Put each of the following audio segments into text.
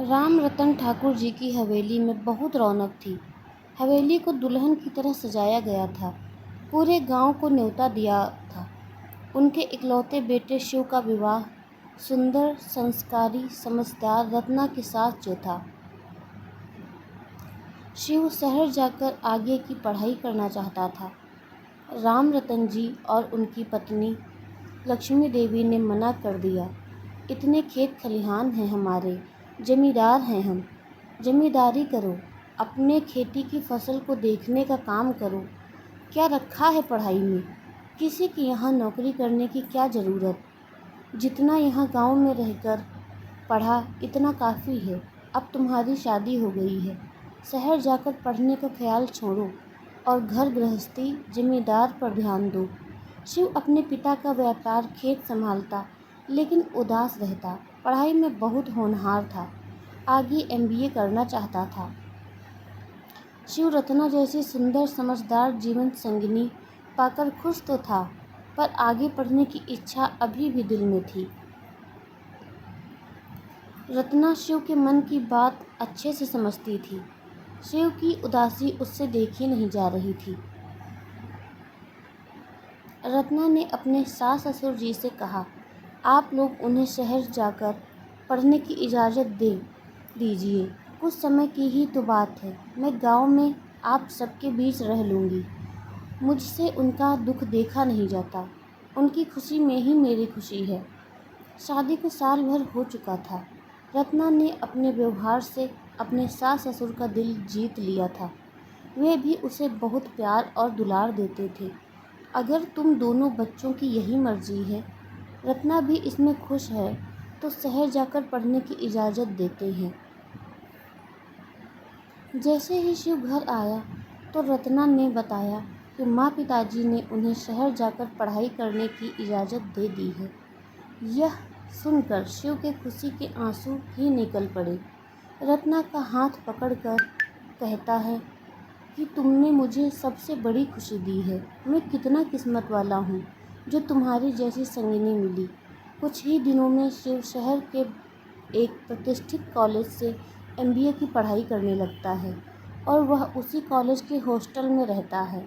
राम रतन ठाकुर जी की हवेली में बहुत रौनक थी। हवेली को दुल्हन की तरह सजाया गया था। पूरे गांव को न्योता दिया था। उनके इकलौते बेटे शिव का विवाह सुंदर, संस्कारी, समझदार रत्ना के साथ जो था। शिव शहर जाकर आगे की पढ़ाई करना चाहता था। राम रतन जी और उनकी पत्नी लक्ष्मी देवी ने मना कर दिया। इतने खेत खलिहान हैं हमारे, जमींदार हैं हम, जमींदारी करो, अपने खेती की फसल को देखने का काम करो। क्या रखा है पढ़ाई में? किसी की यहाँ नौकरी करने की क्या ज़रूरत? जितना यहाँ गांव में रहकर पढ़ा इतना काफ़ी है। अब तुम्हारी शादी हो गई है, शहर जाकर पढ़ने का ख्याल छोड़ो और घर गृहस्थी जमींदार पर ध्यान दो। शिव अपने पिता का व्यापार खेत संभालता, लेकिन उदास रहता। पढ़ाई में बहुत होनहार था, आगे एमबीए करना चाहता था। शिव रत्ना जैसी सुंदर समझदार जीवन संगिनी पाकर खुश तो था, पर आगे पढ़ने की इच्छा अभी भी दिल में थी। रत्ना शिव के मन की बात अच्छे से समझती थी। शिव की उदासी उससे देखी नहीं जा रही थी। रत्ना ने अपने सास ससुर जी से कहा, आप लोग उन्हें शहर जाकर पढ़ने की इजाज़त दे दीजिए। कुछ समय की ही तो बात है। मैं गांव में आप सबके बीच रह लूँगी। मुझसे उनका दुख देखा नहीं जाता। उनकी खुशी में ही मेरी खुशी है। शादी को साल भर हो चुका था। रत्ना ने अपने व्यवहार से अपने सास ससुर का दिल जीत लिया था। वे भी उसे बहुत प्यार और दुलार देते थे। अगर तुम दोनों बच्चों की यही मर्जी है, रत्ना भी इसमें खुश है, तो शहर जाकर पढ़ने की इजाज़त देते हैं। जैसे ही शिव घर आया तो रत्ना ने बताया कि माँ पिताजी ने उन्हें शहर जाकर पढ़ाई करने की इजाज़त दे दी है। यह सुनकर शिव के खुशी के आंसू ही निकल पड़े। रत्ना का हाथ पकड़कर कहता है कि तुमने मुझे सबसे बड़ी खुशी दी है। मैं कितना किस्मत वाला हूँ जो तुम्हारी जैसी संगिनी मिली। कुछ ही दिनों में शिव शहर के एक प्रतिष्ठित कॉलेज से एमबीए की पढ़ाई करने लगता है और वह उसी कॉलेज के हॉस्टल में रहता है।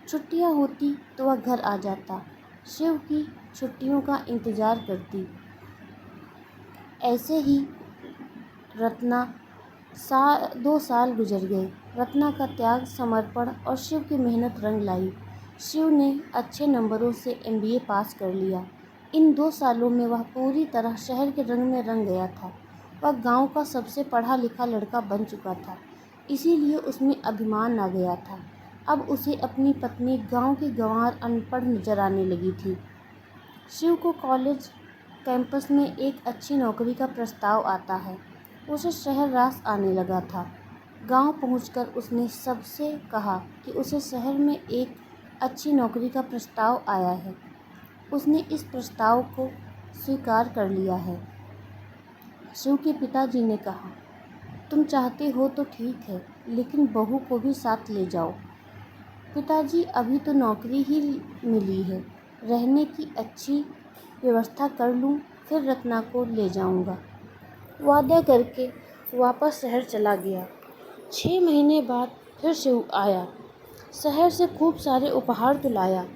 छुट्टियाँ होती तो वह घर आ जाता, शिव की छुट्टियों का इंतज़ार करती। ऐसे ही रत्ना 2 साल गुजर गए। रत्ना का त्याग, समर्पण और शिव की मेहनत रंग लाई। शिव ने अच्छे नंबरों से एमबीए पास कर लिया। इन 2 सालों में वह पूरी तरह शहर के रंग में रंग गया था। वह गांव का सबसे पढ़ा लिखा लड़का बन चुका था, इसीलिए उसमें अभिमान आ गया था। अब उसे अपनी पत्नी गांव की गंवार अनपढ़ नजर आने लगी थी। शिव को कॉलेज कैंपस में एक अच्छी नौकरी का प्रस्ताव आता है। उसे शहर रास आने लगा था। गांव पहुंचकर उसने सबसे कहा कि उसे शहर में एक अच्छी नौकरी का प्रस्ताव आया है। उसने इस प्रस्ताव को स्वीकार कर लिया है। शिव के पिताजी ने कहा, तुम चाहते हो तो ठीक है, लेकिन बहू को भी साथ ले जाओ। पिताजी, अभी तो नौकरी ही मिली है, रहने की अच्छी व्यवस्था कर लूँ, फिर रत्ना को ले जाऊँगा। वादा करके वापस शहर चला गया। 6 महीने बाद फिर शिव आया। शहर से खूब सारे उपहार तो लाया,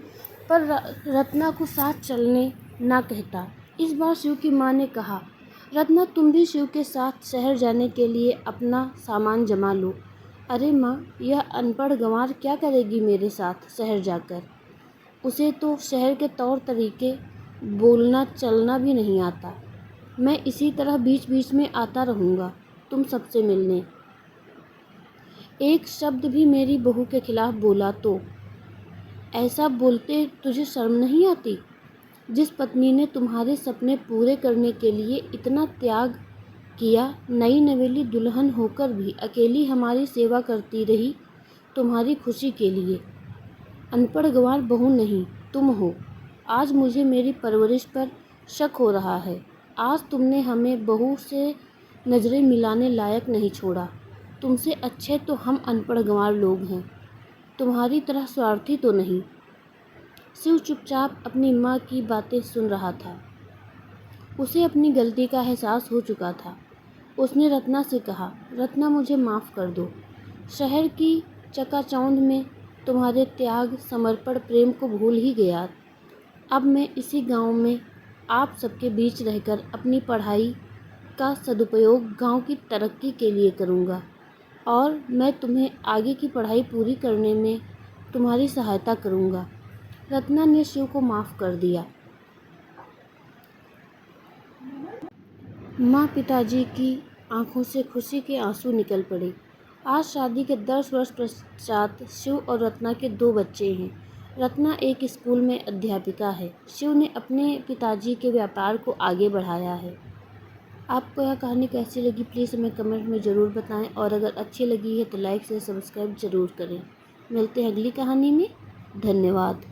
पर रत्ना को साथ चलने ना कहता। इस बार शिव की माँ ने कहा, रत्ना तुम भी शिव के साथ शहर जाने के लिए अपना सामान जमा लो। अरे माँ, यह अनपढ़ गंवार क्या करेगी मेरे साथ शहर जाकर? उसे तो शहर के तौर तरीके बोलना चलना भी नहीं आता। मैं इसी तरह बीच बीच में आता रहूँगा तुम सबसे मिलने। एक शब्द भी मेरी बहू के खिलाफ बोला तो? ऐसा बोलते तुझे शर्म नहीं आती? जिस पत्नी ने तुम्हारे सपने पूरे करने के लिए इतना त्याग किया, नई नवेली दुल्हन होकर भी अकेली हमारी सेवा करती रही तुम्हारी खुशी के लिए। अनपढ़ गंवार बहू नहीं, तुम हो। आज मुझे मेरी परवरिश पर शक हो रहा है। आज तुमने हमें बहू से नज़रें मिलाने लायक नहीं छोड़ा। तुमसे अच्छे तो हम अनपढ़ गंवार लोग हैं, तुम्हारी तरह स्वार्थी तो नहीं। शिव चुपचाप अपनी माँ की बातें सुन रहा था। उसे अपनी गलती का एहसास हो चुका था। उसने रत्ना से कहा, रत्ना मुझे माफ़ कर दो। शहर की चकाचौंध में तुम्हारे त्याग, समर्पण, प्रेम को भूल ही गया। अब मैं इसी गांव में आप सबके बीच रहकर अपनी पढ़ाई का सदुपयोग गांव की तरक्की के लिए करूंगा और मैं तुम्हें आगे की पढ़ाई पूरी करने में तुम्हारी सहायता करूंगा। रत्ना ने शिव को माफ़ कर दिया। माँ पिताजी की आंखों से खुशी के आंसू निकल पड़े। आज शादी के 10 वर्ष पश्चात शिव और रत्ना के 2 बच्चे हैं। रत्ना एक स्कूल में अध्यापिका है। शिव ने अपने पिताजी के व्यापार को आगे बढ़ाया है। आपको यह कहानी कैसी लगी प्लीज़ हमें कमेंट में ज़रूर बताएं और अगर अच्छी लगी है तो लाइक से सब्सक्राइब ज़रूर करें। मिलते हैं अगली कहानी में। धन्यवाद।